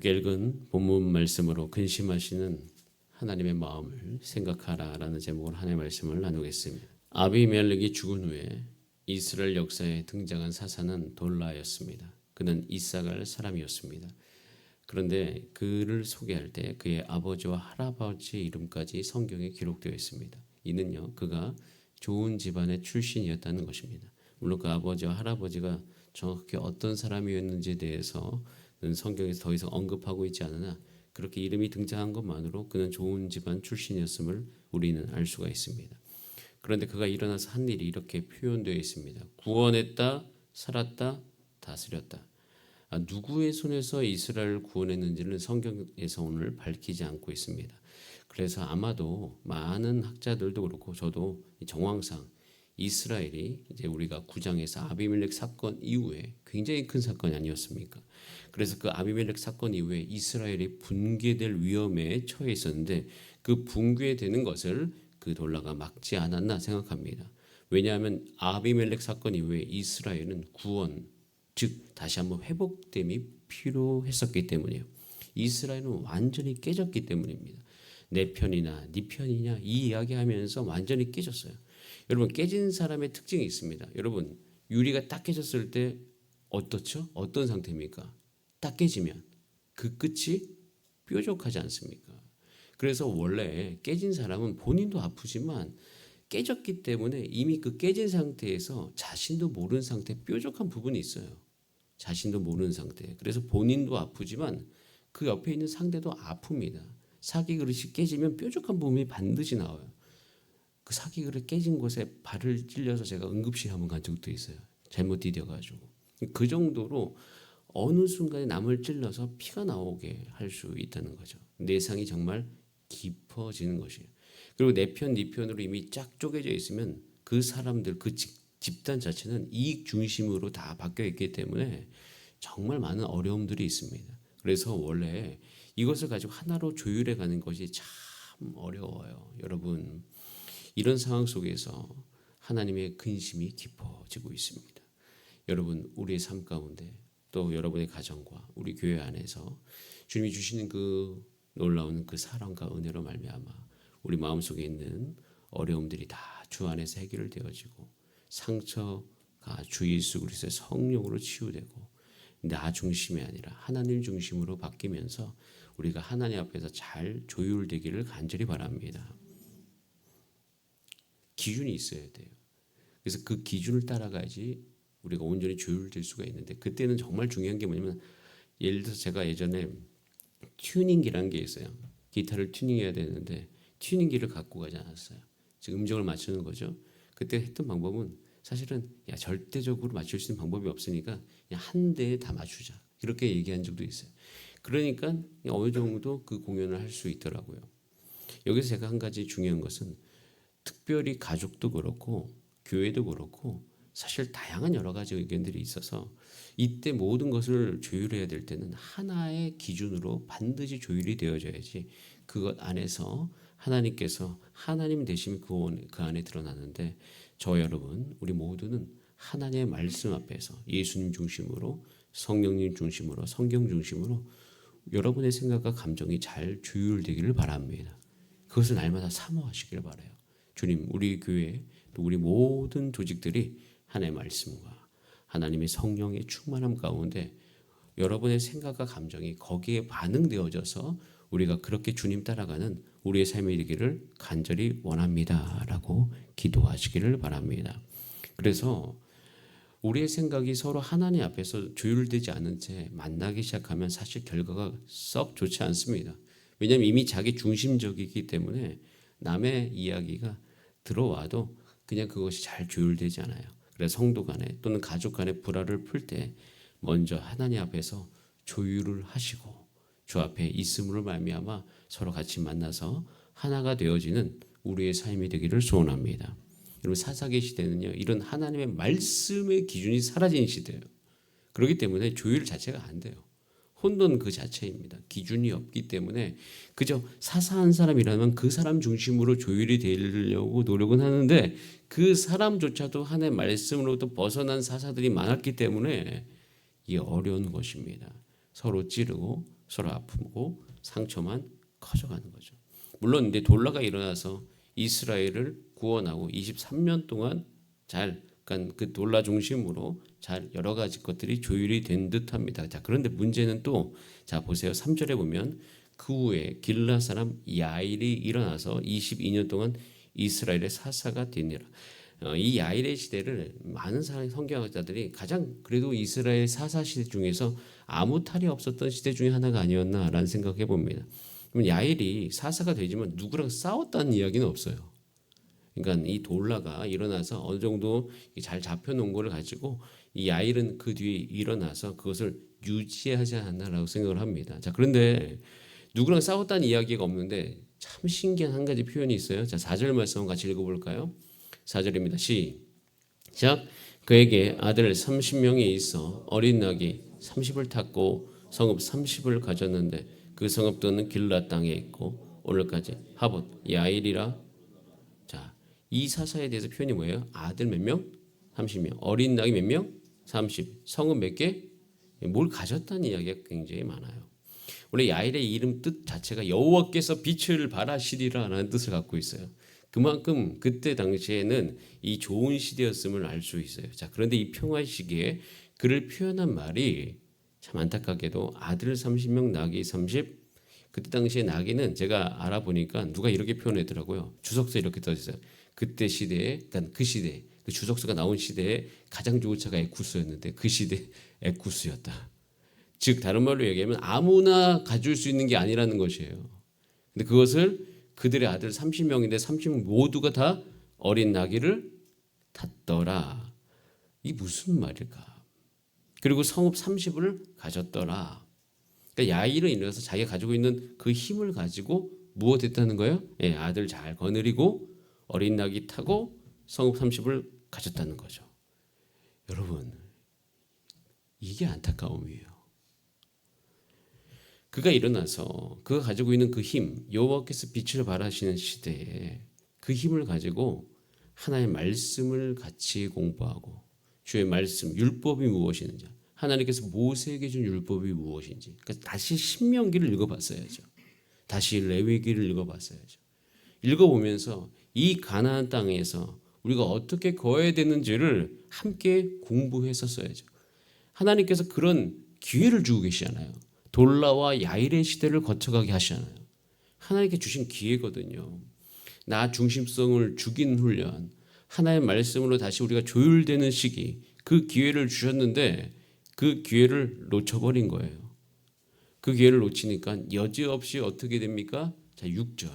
함께 읽은 본문 말씀으로 근심하시는 하나님의 마음을 생각하라라는 제목으로 하나님의 말씀을 나누겠습니다. 아비멜렉이 죽은 후에 이스라엘 역사에 등장한 사사는 돌라였습니다. 그는 이사갈 사람이었습니다. 그런데 그를 소개할 때 그의 아버지와 할아버지 이름까지 성경에 기록되어 있습니다. 이는요, 그가 좋은 집안의 출신이었다는 것입니다. 물론 그 아버지와 할아버지가 정확히 어떤 사람이었는지에 대해서는 성경에서 더 이상 언급하고 있지 않으나 그렇게 이름이 등장한 것만으로 그는 좋은 집안 출신이었음을 우리는 알 수가 있습니다. 그런데 그가 일어나서 한 일이 이렇게 표현되어 있습니다. 구원했다, 살았다, 다스렸다. 누구의 손에서 이스라엘을 구원했는지는 성경에서 오늘 밝히지 않고 있습니다. 그래서 아마도 많은 학자들도 그렇고 저도 정황상 이스라엘이 이제 우리가 9장에서 아비멜렉 사건 이후에 굉장히 큰 사건이 아니었습니까? 그래서 그 아비멜렉 사건 이후에 이스라엘이 붕괴될 위험에 처해 있었는데 그 붕괴되는 것을 그 돌라가 막지 않았나 생각합니다. 왜냐하면 아비멜렉 사건 이후에 이스라엘은 구원, 즉 다시 한번 회복됨이 필요했었기 때문이에요. 이스라엘은 완전히 깨졌기 때문입니다. 내 편이나 네 편이냐 이 이야기하면서 완전히 깨졌어요. 여러분, 깨진 사람의 특징이 있습니다. 여러분, 유리가 딱 깨졌을 때 어떻죠? 어떤 상태입니까? 딱 깨지면 그 끝이 뾰족하지 않습니까? 그래서 원래 깨진 사람은 본인도 아프지만 깨졌기 때문에 이미 그 깨진 상태에서 자신도 모르는 상태 뾰족한 부분이 있어요. 자신도 모르는 상태. 그래서 본인도 아프지만 그 옆에 있는 상대도 아픕니다. 사기 그릇이 깨지면 뾰족한 부분이 반드시 나와요. 그 사기 그릇 깨진 곳에 발을 찔려서 제가 응급실 한번 간 적도 있어요. 잘못 디뎌가지고. 그 정도로 어느 순간에 남을 찔러서 피가 나오게 할 수 있다는 거죠. 내상이 정말 깊어지는 것이에요. 그리고 내 편, 네 편으로 이미 쫙 쪼개져 있으면 그 사람들, 그 집단 자체는 이익 중심으로 다 바뀌어 있기 때문에 정말 많은 어려움들이 있습니다. 그래서 원래 이것을 가지고 하나로 조율해 가는 것이 참 어려워요. 여러분, 이런 상황 속에서 하나님의 근심이 깊어지고 있습니다. 여러분, 우리의 삶 가운데 또 여러분의 가정과 우리 교회 안에서 주님이 주시는 그 놀라운 그 사랑과 은혜로 말미암아 우리 마음속에 있는 어려움들이 다 주 안에서 해결되어지고 상처가 주 예수 그리스도의 성령으로 치유되고 나 중심이 아니라 하나님 중심으로 바뀌면서 우리가 하나님 앞에서 잘 조율되기를 간절히 바랍니다. 기준이 있어야 돼요. 그래서 그 기준을 따라가야지 우리가 온전히 조율될 수가 있는데 그때는 정말 중요한 게 뭐냐면 예를 들어서 제가 예전에 튜닝기라는 게 있어요. 기타를 튜닝해야 되는데 튜닝기를 갖고 가지 않았어요. 지금 음정을 맞추는 거죠. 그때 했던 방법은 사실은 절대적으로 맞출 수 있는 방법이 없으니까 그냥 한 대에 다 맞추자. 이렇게 얘기한 적도 있어요. 그러니까 어느 정도 그 공연을 할 수 있더라고요. 여기서 제가 한 가지 중요한 것은 특별히 가족도 그렇고 교회도 그렇고 사실 다양한 여러 가지 의견들이 있어서 이때 모든 것을 조율해야 될 때는 하나의 기준으로 반드시 조율이 되어져야지 그것 안에서 하나님께서 하나님 되심이 그 안에 드러나는데 저 여러분 우리 모두는 하나님의 말씀 앞에서 예수님 중심으로 성령님 중심으로 성경 중심으로 여러분의 생각과 감정이 잘 조율되기를 바랍니다. 그것을 날마다 사모하시길 바라요. 주님, 우리 교회 또 우리 모든 조직들이 하나님의 말씀과 하나님의 성령의 충만함 가운데 여러분의 생각과 감정이 거기에 반응되어져서 우리가 그렇게 주님 따라가는 우리의 삶이 되기를 간절히 원합니다라고 기도하시기를 바랍니다. 그래서 우리의 생각이 서로 하나님 앞에서 조율되지 않은 채 만나기 시작하면 사실 결과가 썩 좋지 않습니다. 왜냐하면 이미 자기 중심적이기 때문에 남의 이야기가 들어와도 그냥 그것이 잘 조율되지 않아요. 그래서 성도 간에 또는 가족 간에 불화를 풀 때 먼저 하나님 앞에서 조율을 하시고 주 앞에 있음으로 말미암아 서로 같이 만나서 하나가 되어지는 우리의 삶이 되기를 소원합니다. 여러분, 사사기 시대는요 이런 하나님의 말씀의 기준이 사라진 시대예요. 그렇기 때문에 조율 자체가 안 돼요. 혼돈 그 자체입니다. 기준이 없기 때문에 그저 사사한 사람이라면 그 사람 중심으로 조율이 되려고 노력은 하는데 그 사람조차도 하나님의 말씀으로부터 벗어난 사사들이 많았기 때문에 이게 어려운 것입니다. 서로 찌르고 서로 아프고 상처만 커져가는 거죠. 물론 이제 돌라가 일어나서 이스라엘을 구원하고 23년 동안 잘, 그러니까 그 돌라 중심으로 잘 여러 가지 것들이 조율이 된 듯합니다. 자, 그런데 문제는 또, 자 보세요. 3절에 보면 그 후에 길라 사람 야일이 일어나서 22년 동안 이스라엘의 사사가 되니라. 이 야일의 시대를 많은 성경학자들이 가장 그래도 이스라엘 사사 시대 중에서 아무 탈이 없었던 시대 중에 하나가 아니었나라는 생각해 봅니다. 그럼 야일이 사사가 되지만 누구랑 싸웠다는 이야기는 없어요. 그러니까 이 돌라가 일어나서 어느 정도 잘 잡혀놓은 거를 가지고 이 야일은 그 뒤에 일어나서 그것을 유지하지 않았나라고 생각을 합니다. 자, 그런데 누구랑 싸웠다는 이야기가 없는데 참 신기한 한 가지 표현이 있어요. 자, 4절 말씀 같이 읽어볼까요? 4절입니다. 시작. 그에게 아들 30명이 있어 어린 낙이 30을 탔고 성읍 30을 가졌는데 그 성읍들은 길라 땅에 있고 오늘까지 하봇 야일이라. 자, 이 사사에 대해서 표현이 뭐예요? 아들 몇 명? 30명. 어린 낙이 몇 명? 30. 성읍 몇 개? 뭘 가졌다는 이야기가 굉장히 많아요. 원래 야일의 이름 뜻 자체가 여호와께서 빛을 발하시리라라는 뜻을 갖고 있어요. 그만큼 그때 당시에는 이 좋은 시대였음을 알 수 있어요. 자, 그런데 이 평화 시기에 그를 표현한 말이 참 안타깝게도 아들 30명, 낙이 30. 그때 당시에 낙이는 제가 알아보니까 누가 이렇게 표현했더라고요. 주석서에 이렇게 떠있어요. 그때 시대에, 그러니까 그 시대, 그 주석서가 나온 시대에 가장 좋은 차가 에쿠스였는데 그 시대 에쿠스였다. 즉 다른 말로 얘기하면 아무나 가질 수 있는 게 아니라는 것이에요. 근데 그것을 그들의 아들 30명인데 30명 모두가 다 어린 나귀를 탔더라. 이 무슨 말일까? 그리고 성읍 30을 가졌더라. 그러니까 야일은 일어나서 자기가 가지고 있는 그 힘을 가지고 무엇 했다는 거예요? 예, 아들 잘 거느리고 어린 나귀 타고 성읍 30을 가졌다는 거죠. 여러분, 이게 안타까움이에요. 그가 일어나서 그가 가지고 있는 그 힘, 여호와께서 빛을 발하시는 시대에 그 힘을 가지고 하나의 말씀을 같이 공부하고 주의 말씀, 율법이 무엇인지, 하나님께서 모세에게 준 율법이 무엇인지, 그러니까 다시 신명기를 읽어봤어야죠. 다시 레위기를 읽어봤어야죠. 읽어보면서 이 가나안 땅에서 우리가 어떻게 거해야 되는지를 함께 공부했었어야죠. 하나님께서 그런 기회를 주고 계시잖아요. 돌라와 야일의 시대를 거쳐가게 하시잖아요. 하나님께 주신 기회거든요. 나 중심성을 죽인 훈련, 하나의 말씀으로 다시 우리가 조율되는 시기, 그 기회를 주셨는데 그 기회를 놓쳐버린 거예요. 그 기회를 놓치니까 여지없이 어떻게 됩니까? 자, 6절.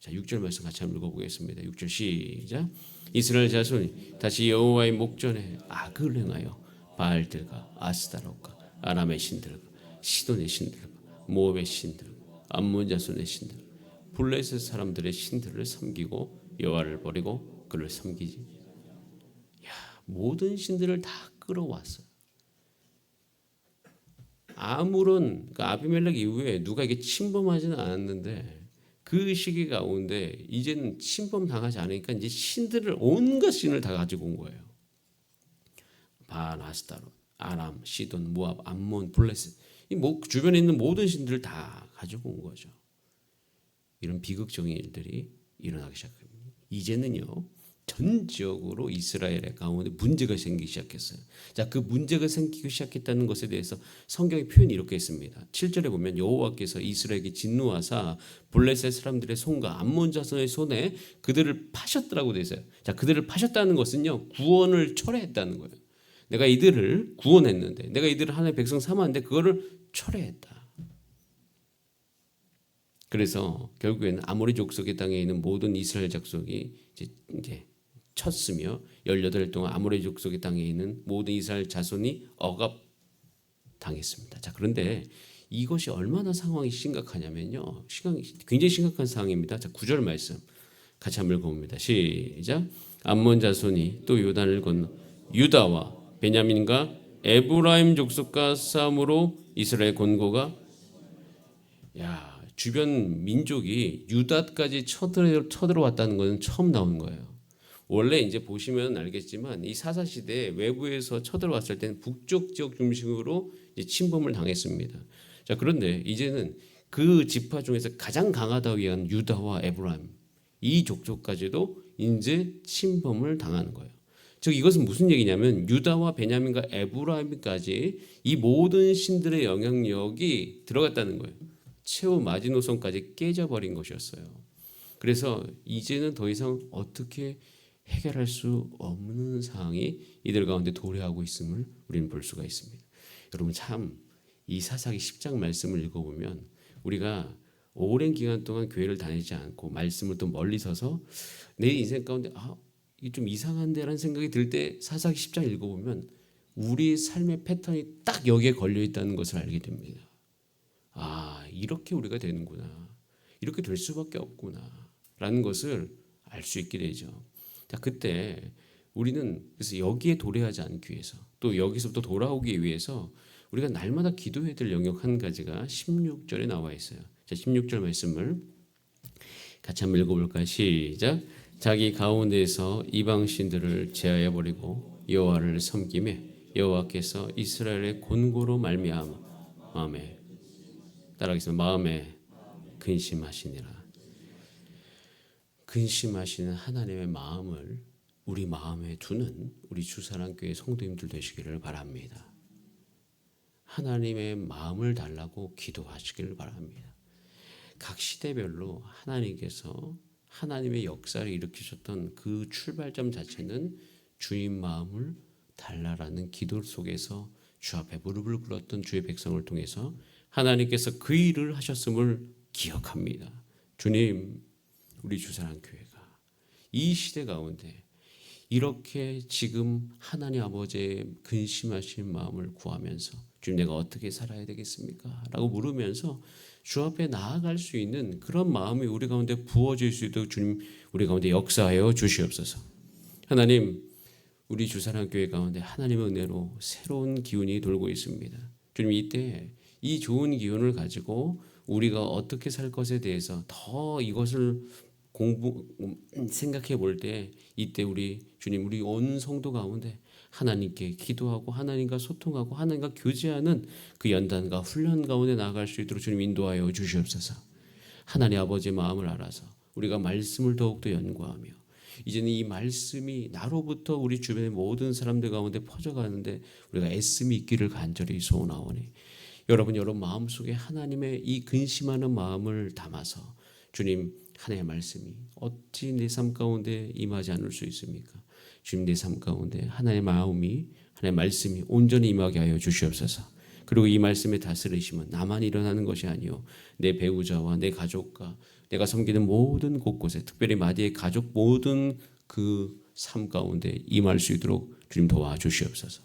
자, 6절 말씀 같이 한번 읽어보겠습니다. 6절 시작. 이스라엘 자손이 다시 여호와의 목전에 악을 행하여 바알들과 아스타롯과 아람의 신들과 시돈의 신들과 모압의 신들과 암몬 자손의 신들, 블레셋 사람들의 신들을 섬기고 여호와를 버리고 그를 섬기지. 야, 모든 신들을 다 끌어왔어요. 아무런 그러니까 아비멜렉 이후에 누가 이게 침범하지는 않았는데 그 시기 가운데 이제는 침범 당하지 않으니까 이제 신들을 온갖 신을 다 가지고 온 거예요. 바알, 아스타롯, 아람, 시돈, 모압, 암몬, 블레셋. 이 주변에 있는 모든 신들을 다 가지고 온 거죠. 이런 비극적인 일들이 일어나기 시작합니다. 이제는요, 전 지역으로 이스라엘의 가운데 문제가 생기기 시작했어요. 자, 그 문제가 생기기 시작했다는 것에 대해서 성경의 표현이 이렇게 있습니다. 7절에 보면 여호와께서 이스라엘에게 진노하사 블레셋 사람들의 손과 암몬 자손의 손에 그들을 파셨더라고 되어 있어요. 자, 그들을 파셨다는 것은요, 구원을 철회했다는 거예요. 내가 이들을 구원했는데, 내가 이들을 하나님의 백성 삼았는데 그거를 철회했다. 그래서 결국에는 아모리 족속의 땅에 있는 모든 이스라엘 족속이 이제 쳤으며 18일 동안 아모리 족속의 땅에 있는 모든 이스라엘 자손이 억압 당했습니다. 자, 그런데 이것이 얼마나 상황이 심각하냐면요. 굉장히 심각한 상황입니다. 자, 9절 말씀 같이 한번 읽어봅니다. 시작. 암몬 자손이 또 요단을 건너 유다와 베냐민과 에브라임 족속과 싸움으로 이스라엘 권고가, 야, 주변 민족이 유다까지 쳐들어왔다는 것은 처음 나온 거예요. 원래 이제 보시면 알겠지만 이 사사 시대에 외부에서 쳐들어왔을 때는 북쪽 지역 중심으로 이제 침범을 당했습니다. 자, 그런데 이제는 그 지파 중에서 가장 강하다고 얘기한 유다와 에브라임 이 족속까지도 이제 침범을 당하는 거예요. 즉 이것은 무슨 얘기냐면 유다와 베냐민과 에브라임까지 이 모든 신들의 영향력이 들어갔다는 거예요. 최후 마지노선까지 깨져버린 것이었어요. 그래서 이제는 더 이상 어떻게 해결할 수 없는 상황이 이들 가운데 도래하고 있음을 우리는 볼 수가 있습니다. 여러분 참 이 사사기 10장 말씀을 읽어보면 우리가 오랜 기간 동안 교회를 다니지 않고 말씀을 또 멀리 서서 내 인생 가운데 이게 좀 이상한데라는 생각이 들 때 사사기 10장 읽어보면 우리 삶의 패턴이 딱 여기에 걸려 있다는 것을 알게 됩니다. 이렇게 우리가 되는구나. 이렇게 될 수밖에 없구나. 라는 것을 알 수 있게 되죠. 자, 그때 우리는 그래서 여기에 도래하지 않기 위해서 또 여기서부터 돌아오기 위해서 우리가 날마다 기도해야 될 영역 한 가지가 16절에 나와 있어요. 자, 16절 말씀을 같이 한번 읽어볼까요? 시작. 자기 가운데에서 이방 신들을 제하여 버리고 여호와를 섬기매 여호와께서 이스라엘의 곤고로 말미암아 마음에 따라하겠습니다. 마음에 근심하시니라. 근심하시는 하나님의 마음을 우리 마음에 두는 우리 주사랑교회 성도님들 되시기를 바랍니다. 하나님의 마음을 달라고 기도하시기를 바랍니다. 각 시대별로 하나님께서 하나님의 역사를 일으키셨던 그 출발점 자체는 주님 마음을 달라라는 기도 속에서 주 앞에 무릎을 꿇었던 주의 백성을 통해서 하나님께서 그 일을 하셨음을 기억합니다. 주님, 우리 주사랑교회가 이 시대 가운데 이렇게 지금 하나님 아버지의 근심하신 마음을 구하면서 주님 내가 어떻게 살아야 되겠습니까? 라고 물으면서 주 앞에 나아갈 수 있는 그런 마음이 우리 가운데 부어질 수 있도록 주님 우리 가운데 역사하여 주시옵소서. 하나님, 우리 주사랑교회 가운데 하나님의 은혜로 새로운 기운이 돌고 있습니다. 주님 이때 이 좋은 기운을 가지고 우리가 어떻게 살 것에 대해서 더 이것을 생각해 볼 때 이때 우리 주님 우리 온 성도 가운데 하나님께 기도하고 하나님과 소통하고 하나님과 교제하는 그 연단과 훈련 가운데 나아갈 수 있도록 주님 인도하여 주시옵소서. 하나님 아버지의 마음을 알아서 우리가 말씀을 더욱더 연구하며 이제는 이 말씀이 나로부터 우리 주변의 모든 사람들 가운데 퍼져가는데 우리가 애씀이 있기를 간절히 소원하오니 여러분 마음속에 하나님의 이 근심하는 마음을 담아서 주님 하나님의 말씀이 어찌 내 삶 가운데 임하지 않을 수 있습니까? 주님 내 삶 가운데 하나님의 마음이 하나님의 말씀이 온전히 임하게 하여 주시옵소서. 그리고 이 말씀의 다스리심은 나만 일어나는 것이 아니요 내 배우자와 내 가족과 내가 섬기는 모든 곳곳에 특별히 마디의 가족 모든 그 삶 가운데 임할 수 있도록 주님 도와주시옵소서.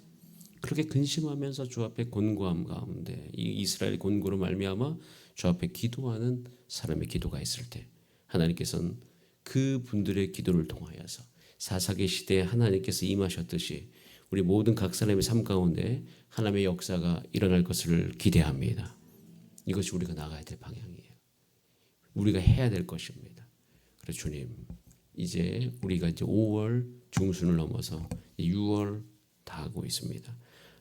그렇게 근심하면서 주 앞에 곤고함 가운데 이 이스라엘 곤고로 말미암아 주 앞에 기도하는 사람의 기도가 있을 때 하나님께서는 그 분들의 기도를 통하여서 사사기 시대에 하나님께서 임하셨듯이 우리 모든 각 사람의 삶 가운데 하나님의 역사가 일어날 것을 기대합니다. 이것이 우리가 나가야 될 방향이에요. 우리가 해야 될 것입니다. 그래서 주님 이제 우리가 이제 5월 중순을 넘어서 6월 다 하고 있습니다.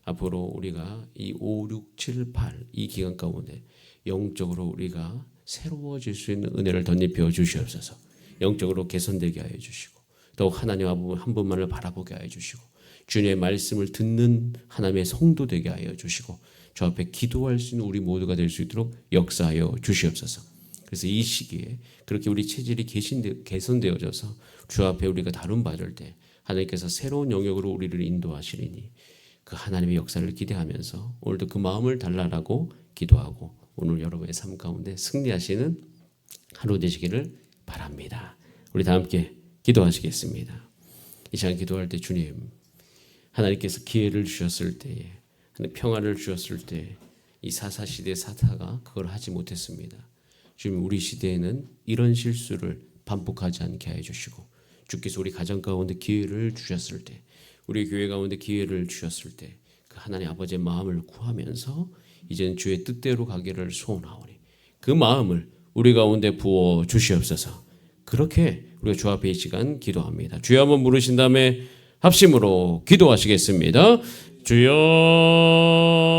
앞으로 우리가 이 5, 6, 7, 8 이 기간 가운데 영적으로 우리가 새로워질 수 있는 은혜를 덧입혀 주시옵소서. 영적으로 개선되게 하여 주시고 더욱 하나님 한 분만을 바라보게 하여 주시고 주님의 말씀을 듣는 하나님의 성도 되게 하여 주시고 주 앞에 기도할 수 있는 우리 모두가 될 수 있도록 역사하여 주시옵소서. 그래서 이 시기에 그렇게 우리 체질이 개선되어져서 주 앞에 우리가 다름받을 때 하나님께서 새로운 영역으로 우리를 인도하시리니 그 하나님의 역사를 기대하면서 오늘도 그 마음을 달라라고 기도하고 오늘 여러분의 삶 가운데 승리하시는 하루 되시기를 바랍니다. 우리 다 함께 기도하시겠습니다. 이 시간 기도할 때 주님 하나님께서 기회를 주셨을 때에 평안을 주셨을 때 이 사사시대 사사가 그걸 하지 못했습니다. 주님 우리 시대에는 이런 실수를 반복하지 않게 해주시고 주께서 우리 가정 가운데 기회를 주셨을 때 우리 교회 가운데 기회를 주셨을 때 그 하나님 아버지의 마음을 구하면서 이제는 주의 뜻대로 가기를 소원하오니 그 마음을 우리 가운데 부어 주시옵소서. 그렇게 우리가 주 앞에 이 시간 기도합니다. 주여 한번 부르신 다음에 합심으로 기도하시겠습니다. 주여